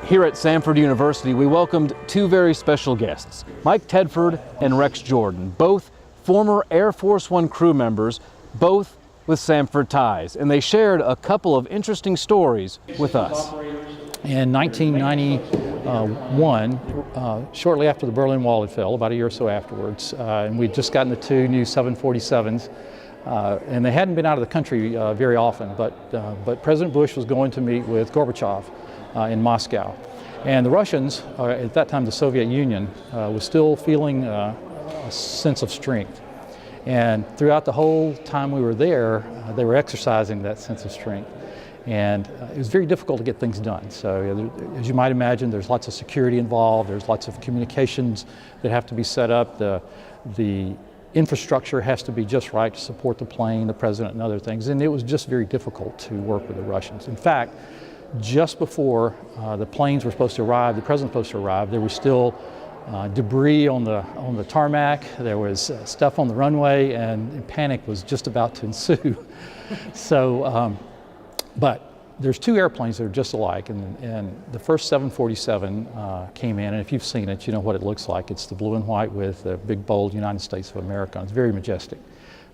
Here at Samford University, we welcomed two very special guests, Mike Tedford and Rex Jordan, both former Air Force One crew members, both with Samford ties, and they shared a couple of interesting stories with us. In 1991, shortly after the Berlin Wall had fell, about a year or so afterwards, and we'd just gotten the two new 747s, and they hadn't been out of the country very often, but President Bush was going to meet with Gorbachev in Moscow. And the Russians, at that time the Soviet Union, was still feeling a sense of strength. And throughout the whole time we were there, they were exercising that sense of strength. And it was very difficult to get things done. So as you might imagine, there's lots of security involved, there's lots of communications that have to be set up, the infrastructure has to be just right to support the plane, the president, and other things. And it was just very difficult to work with the Russians. In fact, just before the planes were supposed to arrive, the president was supposed to arrive, there was still debris on the tarmac, there was stuff on the runway, and panic was just about to ensue. So, but there's two airplanes that are just alike, and the first 747 came in, and if you've seen it, you know what it looks like. It's the blue and white with the big bold United States of America. It's very majestic.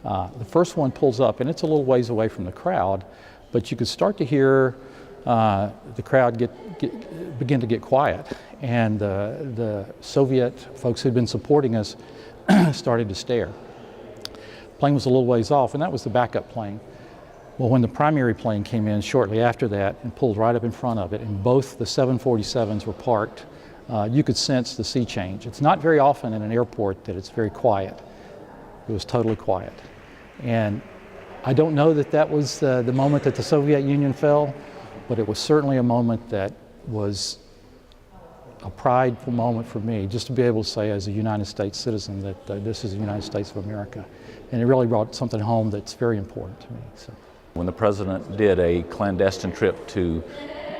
The first one pulls up, and it's a little ways away from the crowd, but you could start to hear the crowd begin to get quiet, and the Soviet folks who'd been supporting us started to stare. The plane was a little ways off, and that was the backup plane. Well, when the primary plane came in shortly after that and pulled right up in front of it, and both the 747s were parked, you could sense the sea change. It's not very often in an airport that it's very quiet. It was totally quiet. And I don't know that that was the moment that the Soviet Union fell, but it was certainly a moment that was a prideful moment for me, just to be able to say as a United States citizen that this is the United States of America. And it really brought something home that's very important to me. So. When the president did a clandestine trip to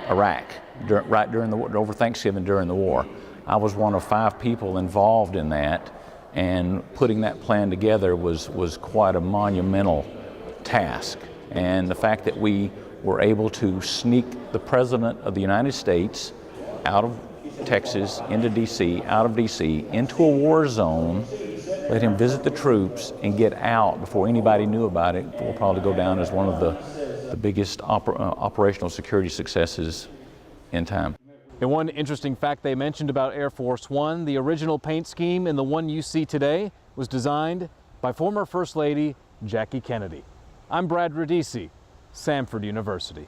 Iraq over Thanksgiving during the war, I was one of 5 people involved in that, and putting that plan together was quite a monumental task. And the fact that we were able to sneak the President of the United States out of Texas into D.C., out of D.C., into a war zone, let him visit the troops and get out before anybody knew about it, will probably go down as one of the biggest operational security successes in time. And one interesting fact they mentioned about Air Force One, the original paint scheme and the one you see today was designed by former First Lady Jackie Kennedy. I'm Brad Radisi, Samford University.